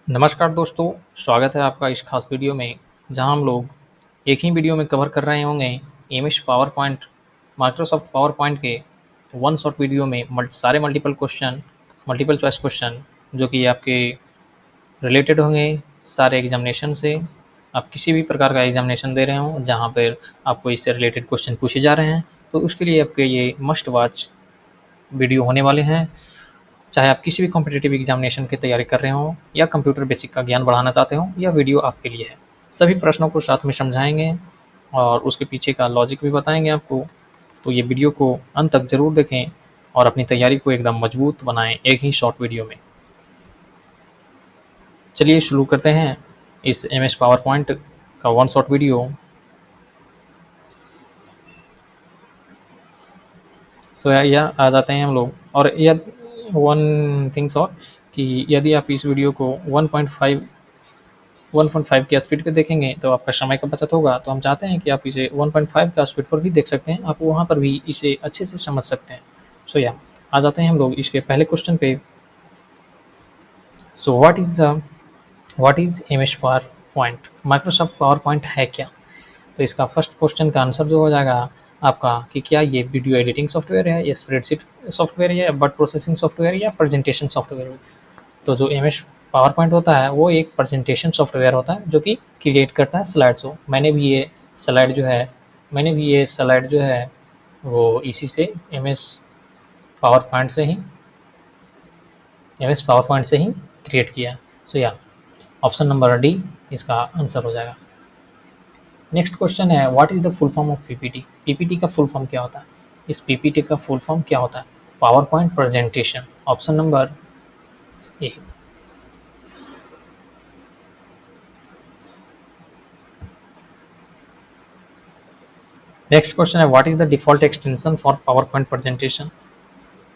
नमस्कार दोस्तों, स्वागत है आपका इस खास वीडियो में जहां हम लोग एक ही वीडियो में कवर कर रहे होंगे MS power point Microsoft power point के वन शॉट वीडियो में सारे मल्टीपल चॉइस क्वेश्चन जो कि आपके रिलेटेड होंगे सारे एग्जामिनेशन से। आप किसी भी प्रकार का एग्जामिनेशन दे रहे हो जहां पर आपको इससे रिलेटेड क्वेश्चन पूछे जा रहे हैं, तो उसके लिए आपके ये मस्ट वॉच वीडियो होने वाले हैं। चाहे आप किसी भी कॉम्पिटिटिव एग्जामिनेशन की तैयारी कर रहे हो या कंप्यूटर बेसिक का ज्ञान बढ़ाना चाहते हो, यह वीडियो आपके लिए है। सभी प्रश्नों को साथ में समझाएंगे और उसके पीछे का लॉजिक भी बताएंगे आपको। तो ये वीडियो को अंत तक जरूर देखें और अपनी तैयारी को एकदम मजबूत बनाएं एक ही शॉर्ट वीडियो में। चलिए शुरू करते हैं इस एम एस पावर पॉइंट का वन शॉट वीडियो। सो या आ जाते हैं हम लोग। और यह वन थिंग्स और कि यदि आप इस वीडियो को 1.5 की स्पीड पे देखेंगे तो आपका समय का बचत होगा। तो हम चाहते हैं कि आप इसे 1.5 का स्पीड पर भी देख सकते हैं, आप वहाँ पर भी इसे अच्छे से समझ सकते हैं। सो या आ जाते हैं हम लोग इसके पहले क्वेश्चन पे। So what is M S PowerPoint, Microsoft PowerPoint है क्या? तो इसका फर्स्ट क्वेश्चन का आंसर जो हो जाएगा आपका कि क्या ये वीडियो एडिटिंग सॉफ्टवेयर है या स्प्रेडशीट सॉफ्टवेयर है या वर्ड प्रोसेसिंग सॉफ्टवेयर या प्रेजेंटेशन सॉफ्टवेयर है। तो जो एम एस पावर पॉइंट होता है वो एक प्रेजेंटेशन सॉफ्टवेयर होता है जो कि क्रिएट करता है स्लाइड शो। मैंने भी ये स्लाइड जो है वो इसी से पावर पॉइंट से ही एम एस पावर पॉइंट से ही क्रिएट किया। सो या ऑप्शन नंबर डी इसका आंसर हो जाएगा। नेक्स्ट क्वेश्चन है what is the full form of PPT. PPT का फुल फॉर्म क्या होता है? इस पीपीटी का फुल फॉर्म क्या होता है? PowerPoint presentation, option number A. Next question है what is the default extension for PowerPoint presentation.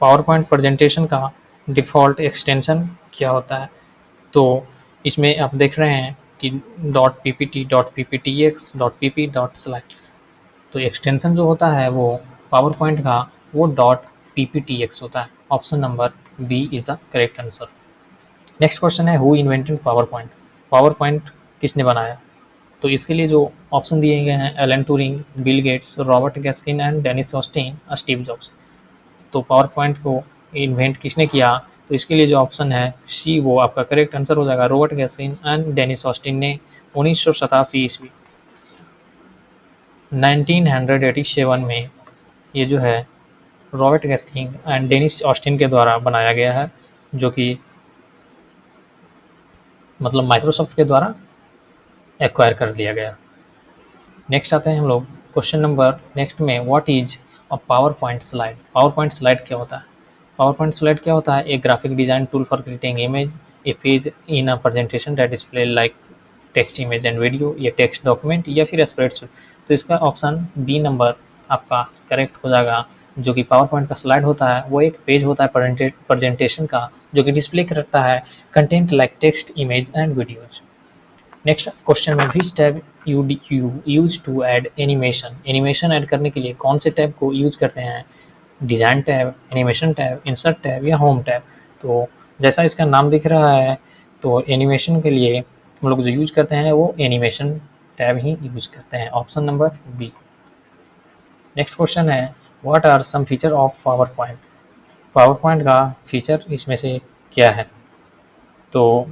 PowerPoint presentation का डिफॉल्ट एक्सटेंशन क्या होता है? तो इसमें आप देख रहे हैं कि .ppt, .pptx, .pp, .slide। तो एक्सटेंशन जो होता है वो पावर पॉइंट का वो .pptx होता है। Option number B is the correct answer. Next question है who invented PowerPoint. PowerPoint किसने बनाया? तो इसके लिए जो ऑप्शन दिए गए हैं Alan Turing, Bill Gates, Robert Gaskin and Dennis Austin, Steve Jobs. तो पावर पॉइंट को इन्वेंट किसने किया? तो इसके लिए जो ऑप्शन है सी वो आपका करेक्ट आंसर हो जाएगा। Robert Gaskin and Dennis Austin ने 1987 ईस्वी 1987 में ये जो है Robert Gaskin and Dennis Austin के द्वारा बनाया गया है, जो कि मतलब माइक्रोसॉफ्ट के द्वारा एक्वायर कर दिया गया। नेक्स्ट आते हैं हम लोग क्वेश्चन नंबर नेक्स्ट में what is a PowerPoint slide. PowerPoint slide क्या होता है? पावर पॉइंट स्लाइड क्या होता है? एक graphic design tool for creating image A page in a presentation that display like text, image and video, या text document या फिर स्प्रेडशीट। तो इसका ऑप्शन बी नंबर आपका करेक्ट हो जाएगा। जो कि पावर पॉइंट का स्लाइड होता है वो एक पेज होता है प्रेजेंटेशन का जो कि डिस्प्ले करता है content like text, image and videos. Next question में which tab you use to add animation. Animation add करने के लिए कौन से टैब को यूज करते हैं? Design tab, animation tab, insert tab या होम टैब। तो जैसा इसका नाम दिख रहा है तो एनिमेशन के लिए हम लोग जो यूज करते हैं वो एनिमेशन टैब ही यूज करते हैं। Option number B. Next question है what are some feature of PowerPoint. PowerPoint का फीचर इसमें से क्या है? तो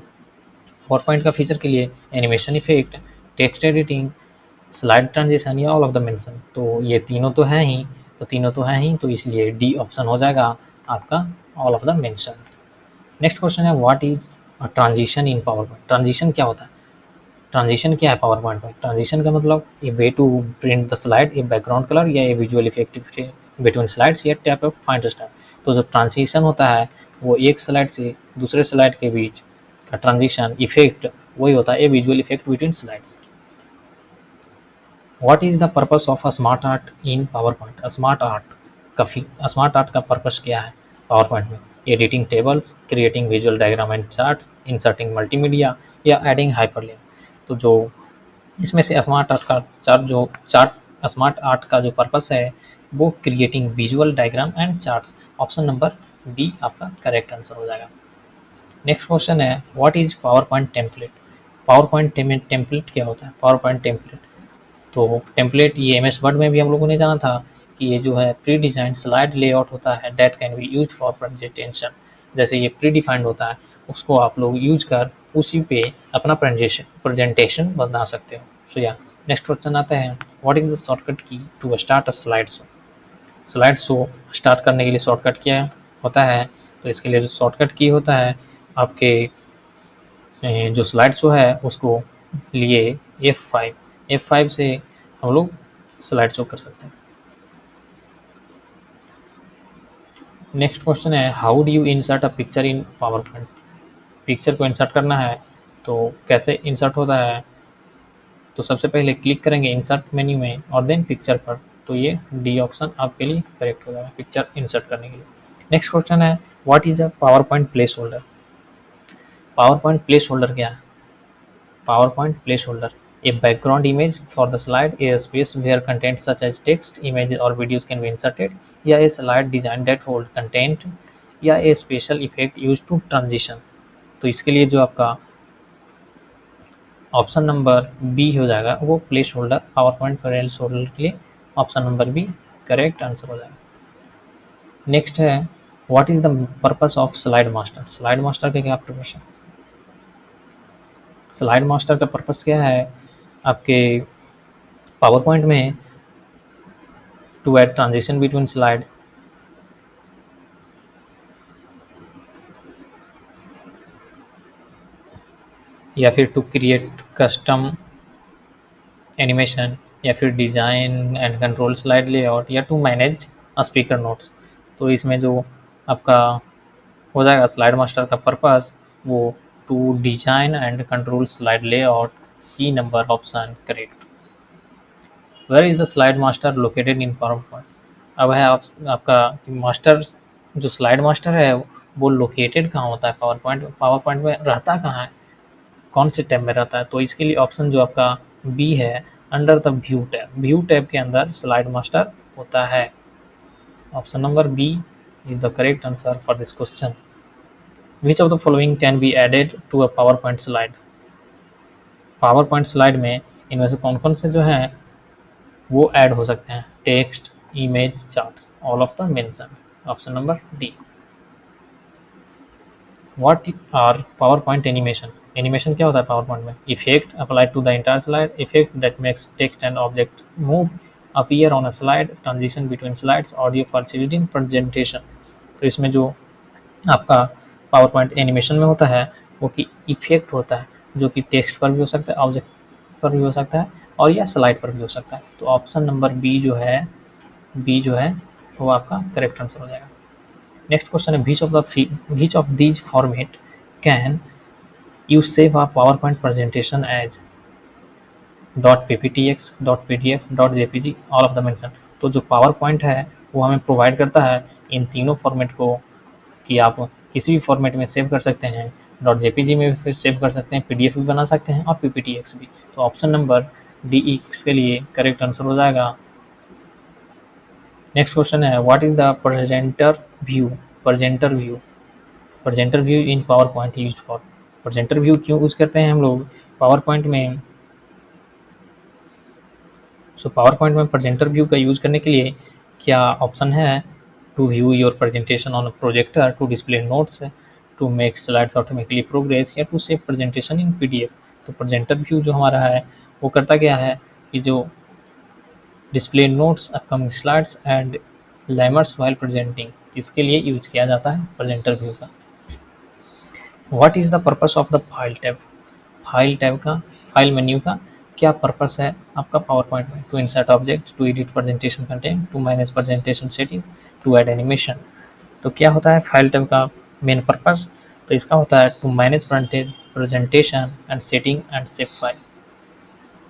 पावर पॉइंट का फीचर के लिए animation effect, text editing, slide transition या ऑल ऑफ द मेंशन। तो ये तीनों तो हैं ही, तो इसलिए डी ऑप्शन हो जाएगा आपका all of the mention. Next question है what is transition in PowerPoint. Transition क्या होता है? ट्रांजिशन क्या है पावर पॉइंट में? ट्रांजिशन का मतलब a way to print the slide, a background colour या a visual effect between slides या टैप ऑफ फाइंड स्टाइल। तो जो ट्रांजिशन होता है वो एक स्लाइड से दूसरे स्लाइड के बीच का ट्रांजिशन इफेक्ट वही होता है a visual effect between slides. What is the purpose of a SmartArt in PowerPoint. SmartArt का पर्पस क्या है पावर पॉइंट में? Editing tables, creating visual diagram and charts, inserting multimedia या adding hyperlink. तो जो इसमें से smart art का जो पर्पस है वो creating visual diagram and charts. Option number B आपका करेक्ट आंसर हो जाएगा। नेक्स्ट क्वेश्चन है what is PowerPoint template. PowerPoint template क्या होता है? पावर पॉइंट टेम्पलेट, तो टेम्पलेट ये एम एस वर्ड में भी हम लोगों ने जाना था कि ये जो है प्री डिजाइंड स्लाइड लेआउट होता है that can be use for presentation. जैसे ये प्री डिफाइंड होता है, उसको आप लोग यूज कर उसी पे अपना प्रेजेंटेशन बना सकते हो। सो या नेक्स्ट क्वेश्चन आते हैं what is the shortcut key to start a slide show. Slide show start करने के लिए शॉर्टकट क्या होता है? तो इसके लिए जो शॉर्टकट की होता है आपके जो स्लाइड शो है उसको लिए F5 से हम लोग स्लाइड शो कर सकते हैं। नेक्स्ट क्वेश्चन है how do you insert a picture in power point. Picture को इंसर्ट करना है तो कैसे इंसर्ट होता है? तो सबसे पहले क्लिक करेंगे इंसर्ट मेन्यू में और देन पिक्चर पर, तो ये डी ऑप्शन आपके लिए करेक्ट हो जाएगा पिक्चर इंसर्ट करने के लिए। नेक्स्ट क्वेश्चन है what is a PowerPoint placeholder. PowerPoint place holder क्या है? PowerPoint placeholder, a background image for the slide, a space where content such as text, images or videos can be inserted, या a slide design that hold content, या a special effect used to transition। तो इसके लिए जो आपका option number B हो जाएगा वो placeholder, PowerPoint placeholder के लिए option number B correct answer हो जाएगा। नेक्स्ट है what is the purpose of slide master. Slide master का क्या पर्पस है? स्लाइड मास्टर का पर्पस क्या है आपके पावर पॉइंट में? To add transition between slides, या फिर टू क्रिएट कस्टम एनिमेशन, या फिर design and control slide layout, या टू मैनेज स्पीकर नोट्स। तो इसमें जो आपका हो जाएगा स्लाइड मास्टर का पर्पस वो to design and control slide layout, C number option correct. Where is the slide master located in PowerPoint. अब है आपका मास्टर, जो स्लाइड मास्टर है वो लोकेटेड कहाँ होता है पावर पॉइंट? पावर पॉइंट में रहता कहाँ है, कौन से टैब में रहता है? तो इसके लिए ऑप्शन जो आपका बी है under the view tab, view tab के अंदर स्लाइड मास्टर होता है। Option number B is the correct answer for this question. Which of the following can be added to a PowerPoint slide. PowerPoint slide में इनमें से कौन कौन से जो हैं वो ऐड हो सकते हैं? Text, image, charts, all of the mention. Option number D. What are PowerPoint animation. Animation क्या होता है पावर पॉइंट में? Effect applied to the entire slide, effect that makes text and object move, appear on a slide, transition between slides, audio for in presentation. तो इसमें जो आपका PowerPoint animation में होता है वो कि इफेक्ट होता है जो कि टेक्स्ट पर भी हो सकता है, ऑब्जेक्ट पर भी हो सकता है और या स्लाइड पर भी हो सकता है। तो ऑप्शन नंबर बी जो है वो आपका करेक्ट आंसर हो जाएगा। नेक्स्ट क्वेश्चन है which of these format can you save a PowerPoint presentation as .pptx, .pdf, .jpg, all of the mention. तो जो पावर पॉइंट है वो हमें प्रोवाइड करता है इन तीनों फॉर्मेट को कि आप किसी भी फॉर्मेट में सेव कर सकते हैं, .jpg में भी सेव कर सकते हैं, पीडीएफ भी बना सकते हैं और pptx भी। तो ऑप्शन नंबर डी इसके लिए करेक्ट आंसर हो जाएगा। नेक्स्ट क्वेश्चन है what is the presenter view. Presenter view in PowerPoint use for. Presenter view क्यों यूज करते हैं हम लोग पावर पॉइंट में? सो पावर पॉइंट में प्रेजेंटर व्यू का यूज करने के लिए क्या ऑप्शन है? To view your presentation on a projector, to display notes, to make slides automatically progress, या to save presentation in PDF. तो प्रेजेंटर व्यू जो हमारा है वो करता क्या है कि जो display notes, upcoming slides and timers while presenting, इसके लिए यूज किया जाता है प्रेजेंटर व्यू का। What is the purpose of the file tab. File tab का, फाइल मेन्यू का क्या पर्पस है आपका पावर पॉइंट में? To insert object, to edit presentation content, to manage presentation setting, to add animation. तो क्या होता है फाइल टैब का मेन पर्पस? तो इसका होता है to manage presentation and setting and save file.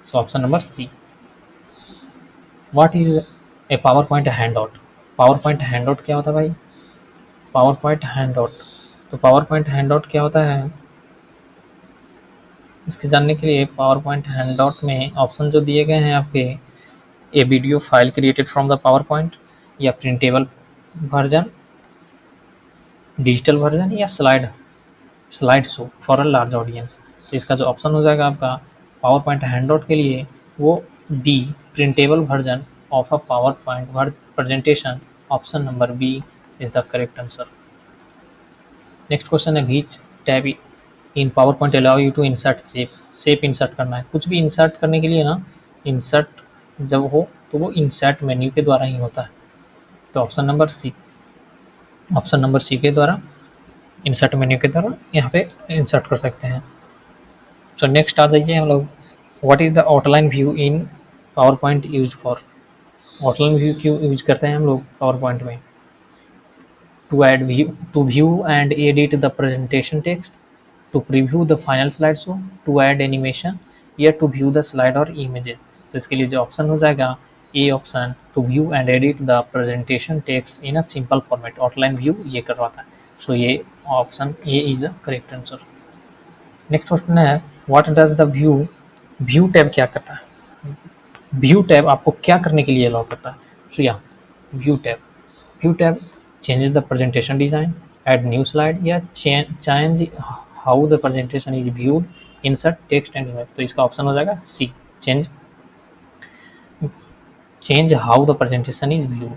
So option number C. What is a PowerPoint handout. PowerPoint handout क्या होता है भाई? पावर पॉइंट हैंड आउट, तो पावर पॉइंट हैंड आउट क्या होता है इसके जानने के लिए पावर पॉइंट हैंडआउट में ऑप्शन जो दिए गए हैं आपके, a video file created from the PowerPoint, या प्रिंटेबल वर्जन, डिजिटल वर्जन, या slide. Slide show for a large audience. तो इसका जो ऑप्शन हो जाएगा आपका पावर पॉइंट हैंडआउट के लिए वो B, printable version of a PowerPoint presentation. Option number B is the correct answer. Next question है which tab in PowerPoint allow you to insert shape insert करना है। कुछ भी insert करने के लिए ना, इंसर्ट जब हो तो वो इंसर्ट मेन्यू के द्वारा ही होता है। तो ऑप्शन नंबर सी के द्वारा, इंसर्ट मेन्यू के द्वारा यहाँ पे इंसर्ट कर सकते हैं। सो नेक्स्ट आ जाइए हम लोग, what is the outline view in PowerPoint use for. Outline view क्यों यूज करते हैं हम लोग पावर पॉइंट में? To view and edit the presentation text, to preview the final slide show, to add animation, या to view the slide और images. तो इसके लिए जो ऑप्शन हो जाएगा A option, to view and edit the presentation text in a simple format. Outline view ये करवाता है। सो ये option A is the correct answer. Next question है what does the view tab क्या करता है? व्यू टैब आपको क्या करने के लिए अलाउ करता है? सो या view tab changes the presentation design, add new slide, या change how the presentation is viewed, insert text and image. तो इसका ऑप्शन हो जाएगा C, change how the presentation is viewed.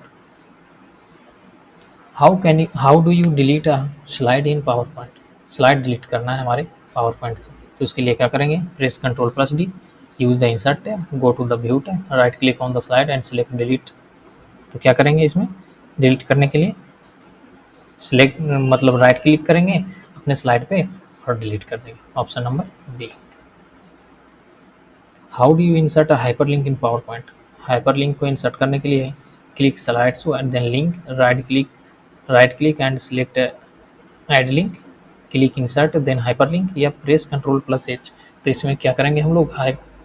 How do you delete a slide in PowerPoint? Slide delete करना है हमारे power point से, तो उसके लिए क्या करेंगे? Press control plus D, use the insert tab, go to the view tab, right click on the slide and select delete. तो क्या करेंगे इसमें डिलीट करने के लिए? सिलेक्ट मतलब राइट क्लिक करेंगे अपने स्लाइड पे और डिलीट कर देंगे। Option number B. How do you insert a hyperlink in PowerPoint? Hyperlink को इंसर्ट करने के लिए click slide show and then link, right click and select add link, click insert then hyperlink, या press control plus H. तो इसमें क्या करेंगे हम लोग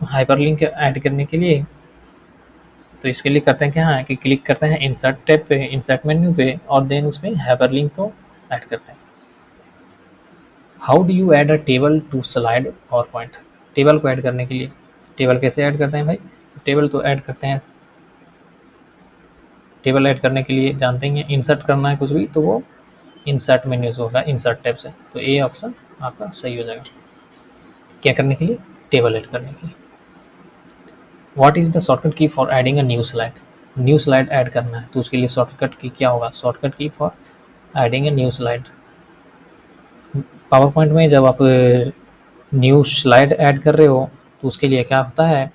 हाइपरलिंक ऐड करने के लिए? तो इसके लिए करते हैं क्या है कि क्लिक करते हैं इंसर्ट टैब पे, इंसर्ट मेन्यू पे, और देन उसमें हाइपरलिंक को ऐड करते हैं। How do you add a table to slide PowerPoint? Table को ऐड करने के लिए टेबल कैसे ऐड करते हैं भाई? तो टेबल तो ऐड करते हैं, टेबल ऐड करने के लिए जानते ही हैं, इंसर्ट करना है कुछ भी तो वो इंसर्ट मेन्यू से होगा, इंसर्ट टैब से। तो ए ऑप्शन आपका सही हो जाएगा। क्या करने के लिए? टेबल ऐड करने के लिए। व्हाट इज़ द शॉर्टकट की for adding a new slide? New slide add करना है तो उसके लिए शॉर्टकट की क्या होगा? शॉर्टकट की for adding a new slide. PowerPoint में जब आप न्यू स्लाइड ऐड कर रहे हो तो उसके लिए क्या होता है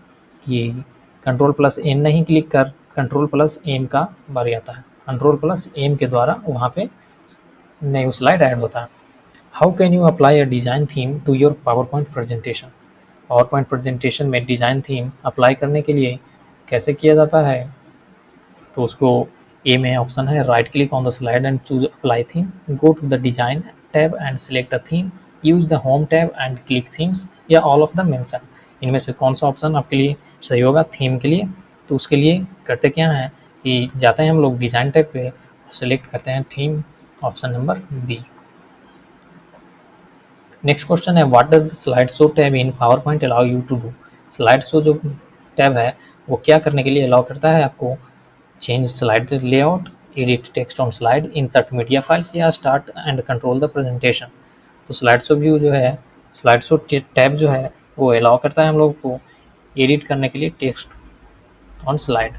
कि कंट्रोल प्लस एन नहीं क्लिक कर, कंट्रोल प्लस एम का बारी आता है, कंट्रोल प्लस एम के द्वारा वहाँ पे न्यू स्लाइड ऐड होता है। How can you apply a design theme to your PowerPoint presentation? PowerPoint presentation में डिज़ाइन थीम अप्लाई करने के लिए कैसे किया जाता है? तो उसको ए में ऑप्शन है right click on the slide and choose apply theme, go to the design tab and select a theme, use the home tab and click themes, या ऑल ऑफ द मेंशन। इनमें से कौन सा ऑप्शन आपके लिए सही होगा थीम के लिए? तो उसके लिए करते क्या है कि जाते हैं हम लोग डिजाइन टैब पे, सिलेक्ट करते हैं theme, option number B. Next question है what does the slide show tab in PowerPoint allow you to do? Slide show जो टैब है वो क्या करने के लिए अलाउ करता है आपको? Change slide layout, edit text on slide, insert media files, या start and control the presentation. तो स्लाइड शो व्यू जो है, स्लाइड शो टैब जो है वो अलाउ करता है हम लोग को एडिट करने के लिए टेक्स्ट ऑन स्लाइड।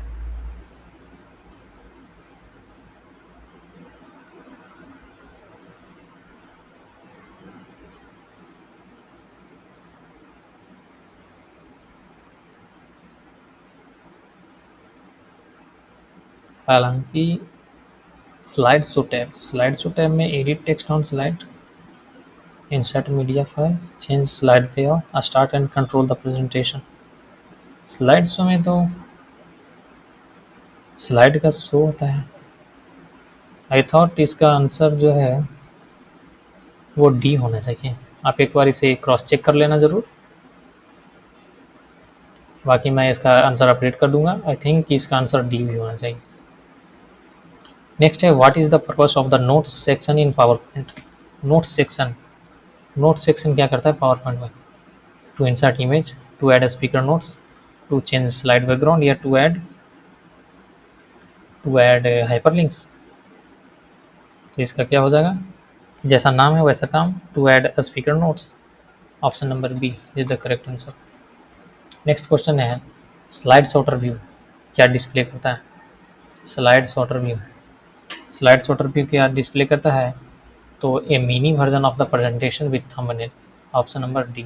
हालांकि स्लाइड शो टैब में edit text on slide, insert media files, change slide layout, start and control the presentation. Slide show में तो स्लाइड का शो होता है। आई थॉट इसका आंसर जो है वो डी होना चाहिए। आप एक बार इसे क्रॉस चेक कर लेना ज़रूर, बाकी मैं इसका आंसर अपडेट कर दूंगा। आई थिंक कि इसका आंसर डी भी होना चाहिए। नेक्स्ट है what is the purpose of the notes section in PowerPoint? Note section क्या करता है पावर पॉइंट में? To insert image, to add speaker notes, to change slide background, या टू ऐड हाइपरलिंक्स। तो इसका क्या हो जाएगा जैसा नाम है वैसा काम, to add a speaker notes. Option number B is the correct answer. Next question है स्लाइड शॉर्टर व्यू क्या डिस्प्ले करता है? Slide sorter view, slide sorter view क्या डिस्प्ले करता है? तो a mini version of the presentation with thumbnail. Option number D.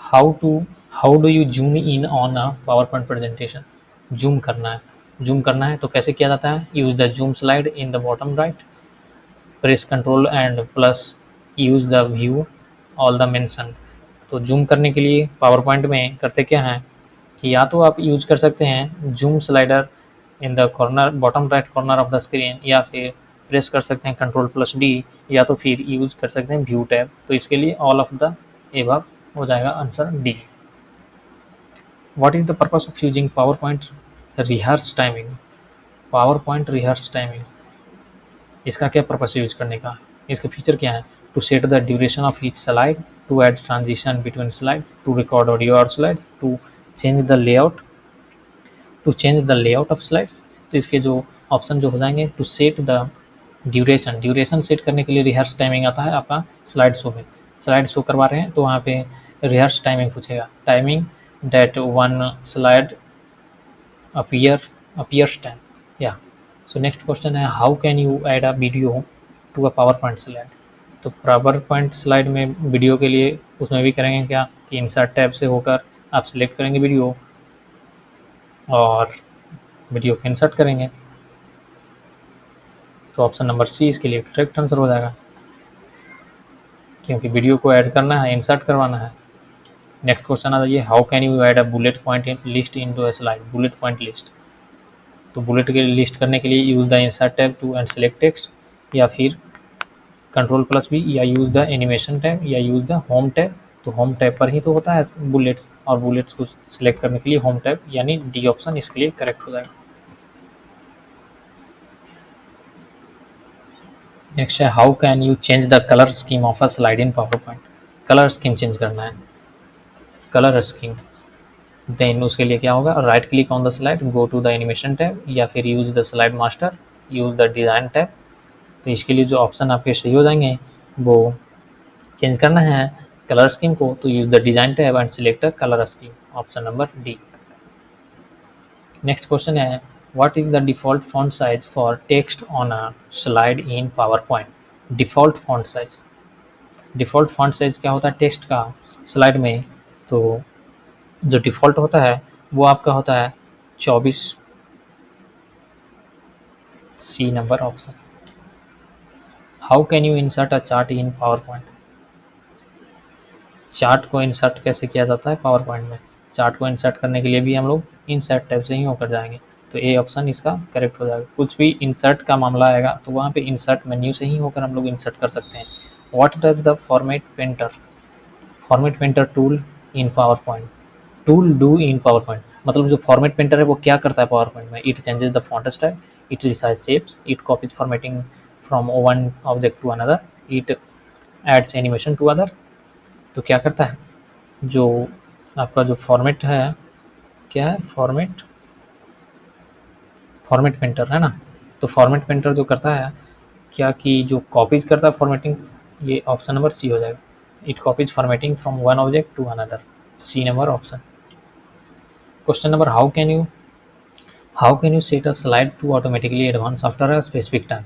How to how do you zoom in on a PowerPoint presentation? Zoom करना है, zoom करना है तो कैसे किया जाता है? Use the zoom slide in the bottom right, press control and plus, use the view all the mention. तो जूम करने के लिए पावर पॉइंट में करते क्या हैं कि या तो आप यूज कर सकते हैं zoom slider in the corner bottom right corner of the screen, या फिर प्रेस कर सकते हैं कंट्रोल प्लस डी, या तो फिर यूज कर सकते हैं व्यू टैब। तो इसके लिए ऑल ऑफ द एबव हो जाएगा answer D. What is the purpose of using power point rehearse timing? Power point rehearse timing, इसका क्या पर्पस यूज करने का? इसके फीचर क्या है? To set the duration of each slide, to add transition between slides, to record audio और slides, to change the layout, to change the layout of slides. तो इसके जो ऑप्शन जो हो जाएंगे, to set the duration, duration set करने के लिए रिहर्स टाइमिंग आता है आपका स्लाइड शो में। स्लाइड शो करवा रहे हैं तो वहाँ पे रिहर्स टाइमिंग पूछेगा, timing that one slide appear appears time या। सो नेक्स्ट क्वेश्चन है how can you add a video to a PowerPoint slide? तो पावर पॉइंट स्लाइड में वीडियो के लिए उसमें भी करेंगे क्या कि इंसर्ट टैब से होकर आप सिलेक्ट करेंगे वीडियो और वीडियो को इंसर्ट करेंगे। तो ऑप्शन नंबर सी इसके लिए करेक्ट आंसर हो जाएगा, क्योंकि वीडियो को ऐड करना है, इंसर्ट करवाना है। नेक्स्ट क्वेश्चन आ जाइए how can you add a bullet point list into a slide? Bullet point list, तो बुलेट के लिस्ट करने के लिए use the insert tab to and select text, या फिर कंट्रोल प्लस बी, या यूज द एनिमेशन टैब, या use the home tab. तो होम टैब पर ही तो होता है बुलेट्स, और बुलेट्स को सिलेक्ट करने के लिए होम टैब यानी डी ऑप्शन इसके लिए करेक्ट हो जाएगा। नेक्स्ट है how can you change the colour scheme of a slide in PowerPoint? Colour scheme change करना है, कलर स्कीम, देन उसके लिए क्या होगा? Right click on the slide, go to the animation tab, या फिर use the slide master, use the design tab. तो इसके लिए जो ऑप्शन आपके सही हो जाएंगे वो चेंज करना है कलर स्कीम को, तो use the design tab and select a colour scheme. Option number D. Next question है what is the default font size for text on a slide in PowerPoint? Default font size, default font size क्या होता है text का slide में? तो जो default होता है वो आपका होता है 24, C number option. How can you insert a chart in PowerPoint? Chart को इंसर्ट कैसे किया जाता है पावर पॉइंट में? चार्ट को इंसर्ट करने के लिए भी हम लोग इंसर्ट टैब से ही होकर जाएंगे, तो ए ऑप्शन इसका करेक्ट हो जाएगा। कुछ भी इंसर्ट का मामला आएगा तो वहाँ पे इंसर्ट मेन्यू से ही होकर हम लोग इंसर्ट कर सकते हैं। What does the format painter, format painter tool in PowerPoint, tool do in PowerPoint? मतलब जो फॉर्मेट पेंटर है वो क्या करता है पावर पॉइंट में? It changes the font style, it resize shapes, it copies formatting from one object to another, it adds animation to other. तो क्या करता है जो आपका जो फॉर्मेट है, क्या है फॉर्मेट, फॉर्मेट पेंटर है ना? तो फॉर्मेट पेंटर जो करता है क्या कि जो कॉपीज करता है फॉर्मेटिंग, ये ऑप्शन नंबर सी हो जाएगा। It copies formatting from one object to another, C number option. Question number how can you set a slide to automatically advance after a specific time?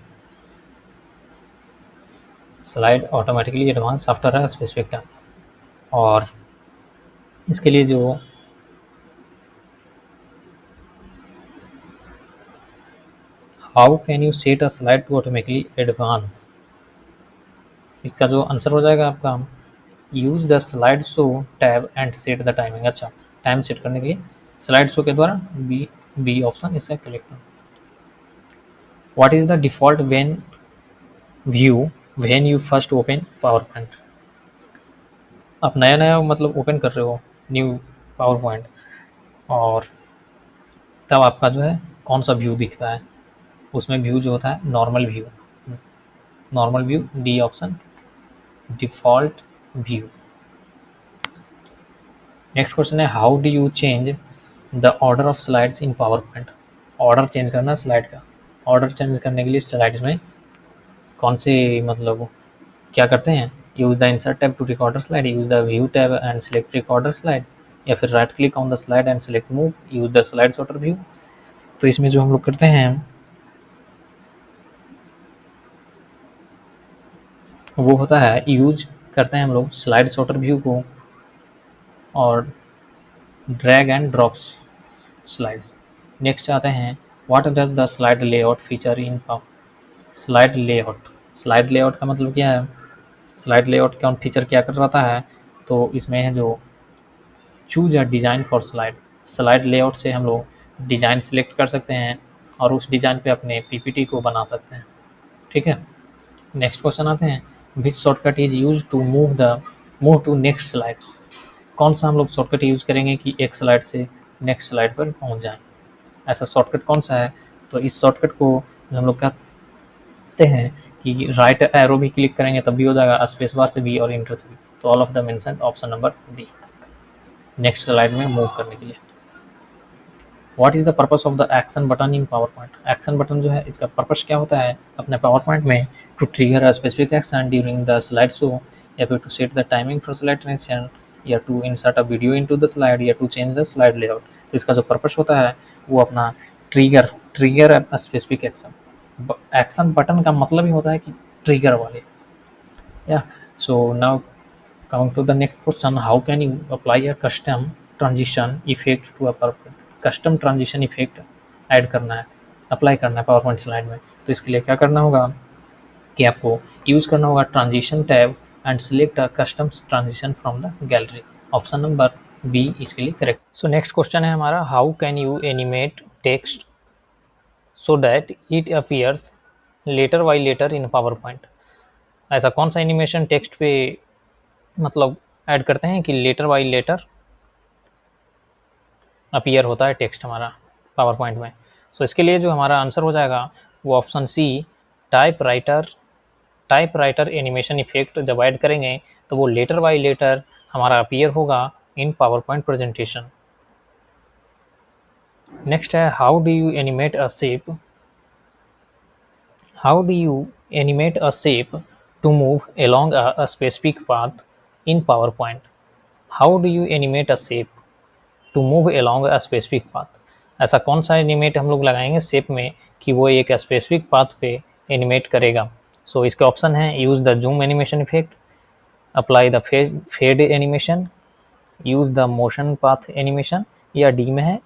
Slide automatically advance after a specific time, और इसके लिए जो how can you set a slide to automatically advance, इसका जो answer हो जाएगा आपका use the slide show tab and set the timing. अच्छा, टाइम सेट करने के लिए स्लाइड शो के द्वारा, बी बी ऑप्शन इसका correct. What is the default view when you first open power point? आप नया नया मतलब ओपन कर रहे हो न्यू पावर पॉइंट, और तब आपका जो है कौन सा व्यू दिखता है? उसमें व्यू जो होता है normal view, normal view D option, default view. Next question है how do you change the order of slides in PowerPoint? Order change करना स्लाइड का, ऑर्डर चेंज करने के लिए स्लाइड्स में कौन से मतलब क्या करते हैं, use the insert tab to recorder slide, use the view tab and select recorder slide, या फिर right click on the slide and select move, use the slide sorter view. तो इसमें जो हम लोग करते हैं वो होता है यूज करते हैं हम लोग स्लाइड सॉर्टर व्यू को और drag and drops slides. Next आते हैं what does the slide layout feature in slide layout. Slide layout का मतलब क्या है, स्लाइड लेआउट का फीचर क्या कर रहा है, तो इसमें है जो choose a design for slide. Slide layout से हम लोग डिज़ाइन सेलेक्ट कर सकते हैं और उस डिज़ाइन पे अपने पीपीटी को बना सकते हैं। ठीक है, नेक्स्ट क्वेश्चन आते हैं which shortcut is use to move to next slide. कौन सा हम लोग शॉर्टकट यूज करेंगे कि एक स्लाइड से नेक्स्ट स्लाइड पर पहुंच जाएं, ऐसा शॉर्टकट कौन सा है। तो इस शॉर्टकट को हम लोग कहते हैं कि राइट एरो भी क्लिक करेंगे तब भी हो जाएगा, स्पेस बार से भी और इंटर से भी। तो all of the mention option number B, next slide में मूव करने के लिए। What is the purpose of the action button in PowerPoint. Action button जो है इसका पर्पस क्या होता है अपने पावर पॉइंट में, to trigger a specific action during the slide show, या फिर to set the timing for slide transition, या to insert a video into the slide, या to change the slide layout. तो इसका जो पर्पस होता है वो अपना trigger a specific action. Action button का मतलब ही होता है कि ट्रिगर वाले। या so now coming to the next question, how can you apply a custom transition effect to a PowerPoint। Custom transition effect add करना है, अप्लाई करना है पावर पॉइंट स्लाइड में। तो इसके लिए क्या करना होगा कि आपको यूज करना होगा transition tab and select a custom transition from the gallery. Option number B इसके लिए करेक्ट। सो नेक्स्ट क्वेश्चन है हमारा how can you animate text so that it appears letter by letter in PowerPoint. ऐसा कौन सा animation text पे मतलब add करते हैं कि लेटर बाई लेटर अपीयर होता है टेक्स्ट हमारा पावर पॉइंट में। सो इसके लिए जो हमारा आंसर हो जाएगा वो option C typewriter animation effect जब ऐड करेंगे तो वो लेटर बाई लेटर हमारा अपीयर होगा in PowerPoint presentation. Next है how do you animate a shape, how do you animate a shape to move along a specific path in PowerPoint। How do you animate a shape to move along a specific path। ऐसा कौन सा animate हम लोग लगाएंगे shape में कि वो एक स्पेसिफिक पाथ पे एनिमेट करेगा। सो इसके ऑप्शन हैं use the zoom animation effect, apply the fade animation, use the motion path animation, या डी में है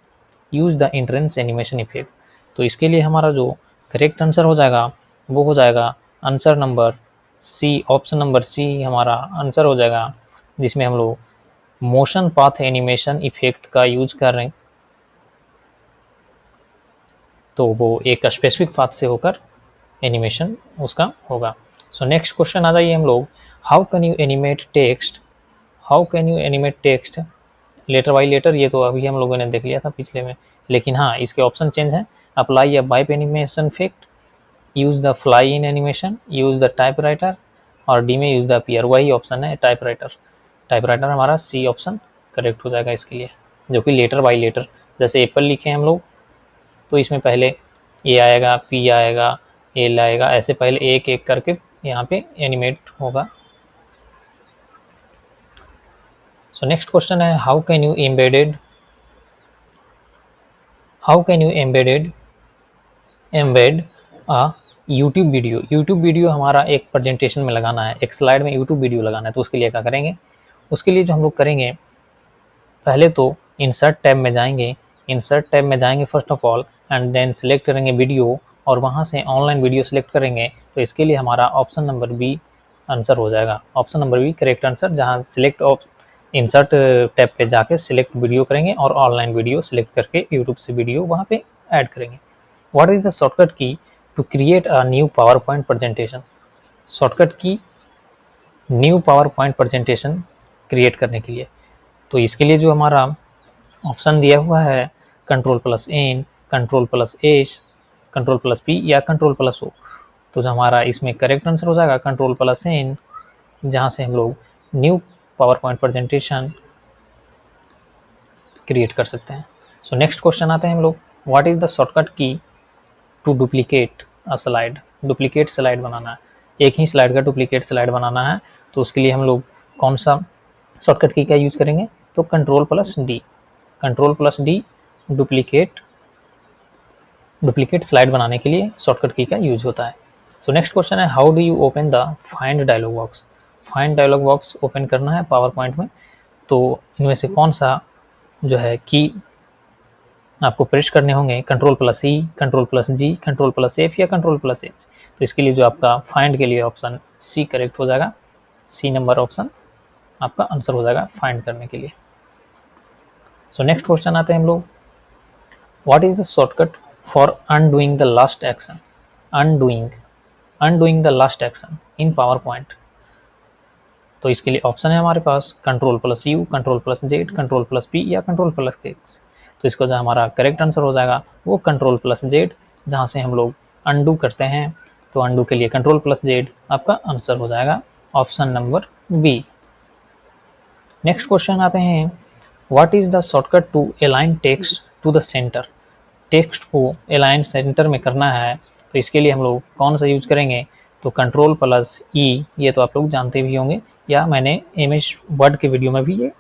use the entrance animation effect. तो इसके लिए हमारा जो करेक्ट आंसर हो जाएगा वो हो जाएगा answer number C, option number C हमारा आंसर हो जाएगा, जिसमें हम लोग मोशन पाथ एनिमेशन इफेक्ट का यूज कर रहे हैं तो वो एक स्पेसिफिक पाथ से होकर एनिमेशन उसका होगा। सो नेक्स्ट क्वेश्चन आ जाइए हम लोग how can you animate text, how can you animate text letter by letter. ये तो अभी हम लोगों ने देख लिया था पिछले में, लेकिन हाँ इसके ऑप्शन चेंज हैं, अप्लाई या wipe animation effect, use the fly in animation, use the typewriter, और डी में यूज़ द अपीयर। वही ऑप्शन है टाइप राइटर, टाइप राइटर हमारा सी ऑप्शन करेक्ट हो जाएगा इसके लिए, जो कि लेटर बाई लेटर जैसे एप्पल लिखे हम लोग तो इसमें पहले ए आएगा, पी आएगा, एल आएगा, ऐसे पहले एक एक करके यहाँ पे एनिमेट होगा। सो नेक्स्ट क्वेश्चन है how can you embed a YouTube video. YouTube video हमारा एक प्रेजेंटेशन में लगाना है, एक स्लाइड में यूट्यूब वीडियो लगाना है, तो उसके लिए क्या करेंगे, उसके लिए जो हम लोग करेंगे पहले तो इंसर्ट टैब में जाएंगे, इंसर्ट टैब में जाएंगे first of all and then select करेंगे वीडियो और वहाँ से ऑनलाइन वीडियो सेलेक्ट करेंगे। तो इसके लिए हमारा ऑप्शन नंबर बी आंसर हो जाएगा, option number B correct answer, जहाँ सिलेक्ट इंसर्ट टैब पे जाके सिलेक्ट वीडियो करेंगे और ऑनलाइन वीडियो सिलेक्ट करके यूट्यूब से वीडियो वहाँ पे ऐड करेंगे। What is the shortcut key to create a new PowerPoint presentation. Shortcut key new PowerPoint presentation create करने के लिए, तो इसके लिए जो हमारा ऑप्शन दिया हुआ है control plus N, control plus H, control plus P या कंट्रोल प्लस ओ, तो जो हमारा इसमें करेक्ट आंसर हो जाएगा कंट्रोल प्लस एन, जहाँ से हम लोग new PowerPoint presentation create कर सकते हैं। सो नेक्स्ट क्वेश्चन आते हैं हम लोग what is the shortcut key to duplicate a slide. Duplicate slide बनाना है, एक ही स्लाइड का डुप्लीकेट स्लाइड बनाना है, तो उसके लिए हम लोग कौन सा शॉर्टकट की का यूज़ करेंगे, तो control plus D, control plus D duplicate slide बनाने के लिए शॉर्टकट की का यूज होता है। सो नेक्स्ट क्वेश्चन है, how do you open the find dialog box. Find dialog box open करना है पावर पॉइंट में, तो इनमें से कौन सा जो है की आपको प्रेस करने होंगे, कंट्रोल प्लस ई, कंट्रोल प्लस जी, कंट्रोल प्लस एफ या कंट्रोल प्लस एच। तो इसके लिए जो आपका फाइंड के लिए ऑप्शन सी करेक्ट हो जाएगा, सी नंबर ऑप्शन आपका आंसर हो जाएगा फाइंड करने के लिए। सो नेक्स्ट क्वेश्चन आते हैं हम लोग, what is the shortcut for undoing the last action. Undoing the last action in PowerPoint. तो इसके लिए ऑप्शन है हमारे पास control plus U, control plus Z, control plus P या कंट्रोल प्लस एक्स। तो इसका जो हमारा करेक्ट आंसर हो जाएगा वो कंट्रोल प्लस जेड, जहाँ से हम लोग अनडू करते हैं। तो अनडू के लिए कंट्रोल प्लस जेड आपका आंसर हो जाएगा option number B. Next question आते हैं, what is the shortcut to align text to the centre. Text को अलाइन सेंटर में करना है, तो इसके लिए हम लोग कौन सा यूज करेंगे, तो कंट्रोल प्लस ई, ये तो आप लोग जानते भी होंगे, या मैंने इमेज वर्ड के वीडियो में भी ये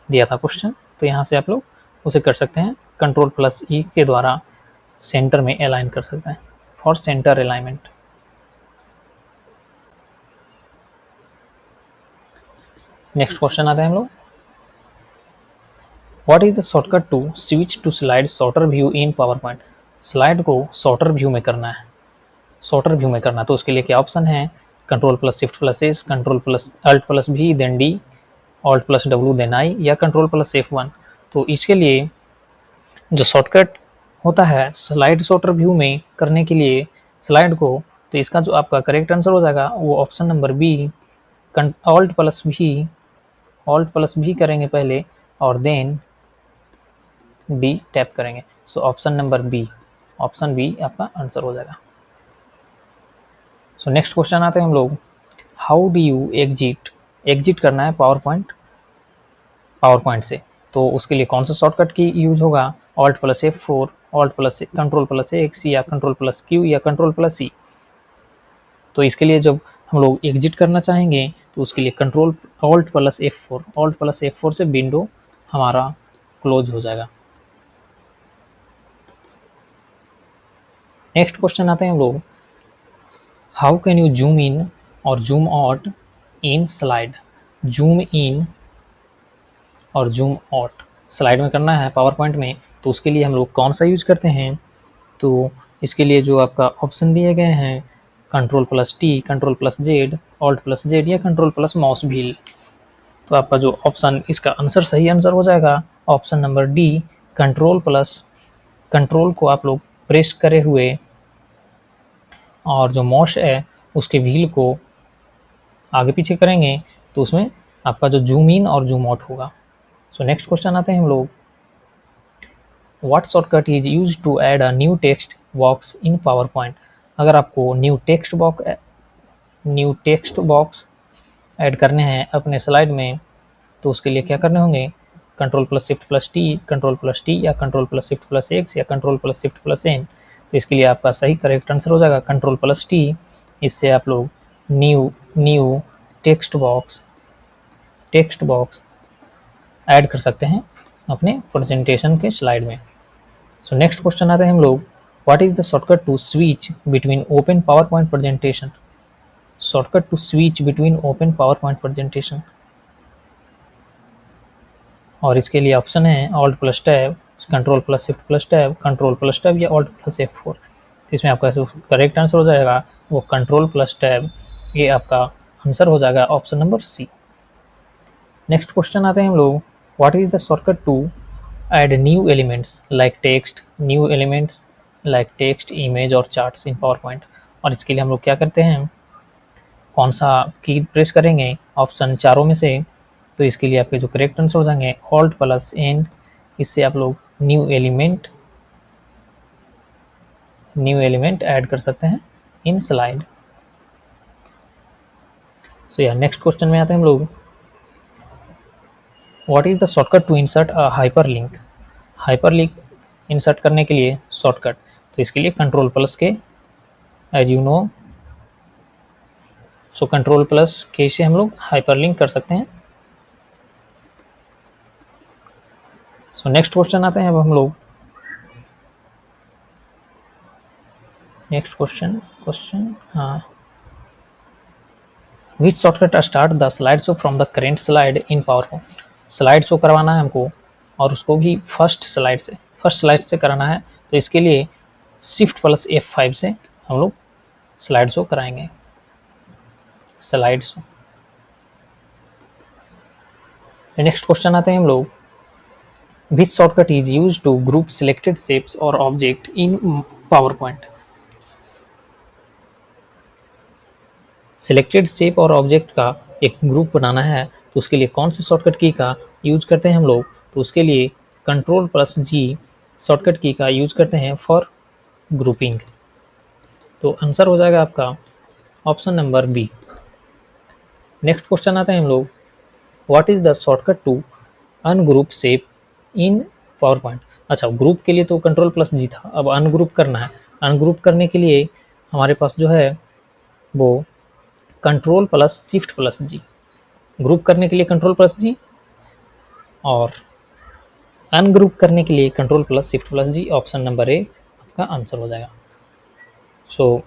दिया था क्वेश्चन, तो यहाँ से आप लोग उसे कर सकते हैं, कंट्रोल प्लस ई के द्वारा सेंटर में अलाइन कर सकते हैं for centre alignment. Next question आते हैं हम लोग, what is the shortcut to switch to slide sorter view in PowerPoint. Slide को शॉर्टर व्यू में करना है, शॉर्टर व्यू में करना, तो उसके लिए क्या ऑप्शन है, control plus shift plus S, control plus alt plus B then D, alt plus W then I या कंट्रोल प्लस F1। तो इसके लिए जो शॉर्टकट होता है स्लाइड शॉर्टर व्यू में करने के लिए स्लाइड को, तो इसका जो आपका करेक्ट आंसर हो जाएगा वो option number B, alt plus भी करेंगे पहले और देन डी टैप करेंगे। So option number B, option B आपका आंसर हो जाएगा। सो नेक्स्ट क्वेश्चन आते हैं हम लोग, हाउ डू यू एग्जिट करना है पावर पॉइंट से, तो उसके लिए कौन सा शॉर्टकट की यूज होगा, alt plus F4, alt plus control plus X या कंट्रोल प्लस क्यू या कंट्रोल प्लस सी। तो इसके लिए जब हम लोग एग्जिट करना चाहेंगे तो उसके लिए कंट्रोल ऑल्ट प्लस F4 से विंडो हमारा क्लोज हो जाएगा। नेक्स्ट क्वेश्चन आते हैं हम लोग, how can you zoom in और zoom out in slide. Zoom in और जूम आउट स्लाइड में करना है पावर पॉइंट में, तो उसके लिए हम लोग कौन सा यूज करते हैं, तो इसके लिए जो आपका ऑप्शन दिए गए हैं, control plus T, control plus Z, alt plus Z या कंट्रोल प्लस माउस व्हील। तो आपका जो ऑप्शन इसका आंसर सही आंसर हो जाएगा ऑप्शन नंबर डी, कंट्रोल को आप लोग प्रेस करे हुए और जो माउस है उसके व्हील को आगे पीछे करेंगे, तो उसमें आपका जो जूम इन और जूम आउट होगा। सो नेक्स्ट क्वेश्चन आते हैं हम लोग, what shortcut is use to add a new text box in PowerPoint. अगर आपको न्यू टेक्स्ट बॉक्स ऐड करने हैं अपने स्लाइड में, तो उसके लिए क्या करने होंगे, control plus shift plus T, control plus T या control plus shift plus X या control plus shift plus N. तो इसके लिए आपका सही करेक्ट आंसर हो जाएगा कंट्रोल प्लस टी। इससे आप लोग न्यू टेक्स्ट बॉक्स ऐड कर सकते हैं अपने प्रेजेंटेशन के स्लाइड में। सो नेक्स्ट क्वेश्चन आते हैं हम लोग, what is the shortcut to switch between open PowerPoint presentation. Shortcut to switch between open PowerPoint presentation, और इसके लिए ऑप्शन है alt plus tab, control plus shift plus tab, control plus tab या alt plus F4। तो इसमें आपका correct answer हो जाएगा वो कंट्रोल प्लस टैब, ये आपका आंसर हो जाएगा option number C. Next question आते हैं हम लोग, what is the shortcut to add new elements like text, image और चार्ट्स इन पावर पॉइंट। और इसके लिए हम लोग क्या करते हैं, कौन सा की प्रेस करेंगे ऑप्शन चारों में से, तो इसके लिए आपके जो करेक्ट आंसर हो जाएंगे ऑल्ट प्लस एन। इससे आप लोग न्यू एलिमेंट ऐड कर सकते हैं इन स्लाइड। सो या नेक्स्ट क्वेश्चन में आते हैं हम लोग, what is the shortcut to insert a hyperlink insert करने के लिए शॉर्टकट, तो इसके लिए control plus K, as you know so control plus K से हम लोग हाइपरलिंक कर सकते हैं। सो नेक्स्ट क्वेश्चन आते हैं अब हम लोग। नेक्स्ट क्वेश्चन हाँ, विच shortcut start the slide show from the current slide in PowerPoint. Slide show करवाना है हमको और उसको भी फर्स्ट स्लाइड से कराना है, तो इसके लिए शिफ्ट प्लस F5 से हम लोग स्लाइड शो कराएंगे। Slide show. नेक्स्ट क्वेश्चन आते हैं हम लोग, which shortcut is use to group selected shapes और object in PowerPoint. Selected shape और ऑब्जेक्ट का एक ग्रुप बनाना है, तो उसके लिए कौन से शॉर्टकट की का यूज करते हैं हम लोग, तो उसके लिए control plus G shortcut key का यूज करते हैं फॉर ग्रुपिंग। तो आंसर हो जाएगा आपका option number B. Next question आते हैं हम लोग, what is the shortcut to ungroup shape in PowerPoint. अच्छा, ग्रुप के लिए तो कंट्रोल प्लस G था, अब अनग्रुप करना है। अनग्रुप करने के लिए हमारे पास जो है वो control plus shift plus G। Group करने के लिए कंट्रोल प्लस G और अनग्रुप करने के लिए control plus shift plus G। Option number ए आपका आंसर हो जाएगा। सो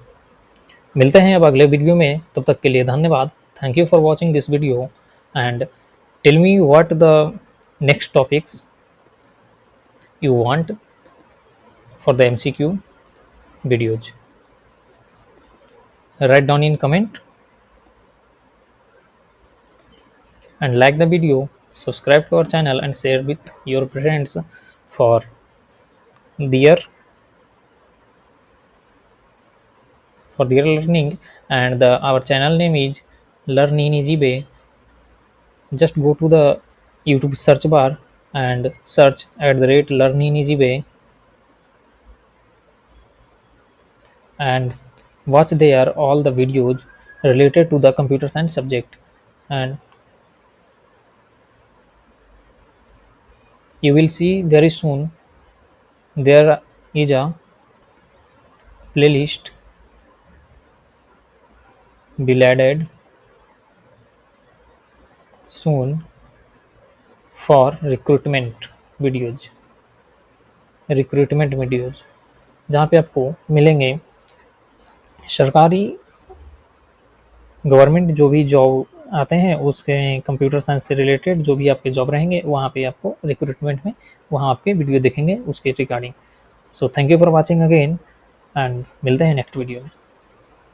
मिलते हैं अब अगले वीडियो में, तब तक के लिए धन्यवाद। Thank you for watching this video and tell me what the next topics you want for the MCQ videos. Write down in comment and like the video, subscribe to our channel and share with your friends for their learning. And our channel name is Learn in Easy Way. Just go to the YouTube search bar and search @Learn in Easy Way and watch there all the videos related to the computer science subject, and you will see very soon there is a playlist will added soon for recruitment videos, जहाँ पे आपको मिलेंगे सरकारी government जो भी job आते हैं उसके कंप्यूटर साइंस से रिलेटेड जो भी आपके जॉब रहेंगे, वहाँ पे आपको रिक्रूटमेंट में वहाँ आपके वीडियो देखेंगे उसके regarding. So thank you for watching again and मिलते हैं नेक्स्ट वीडियो में।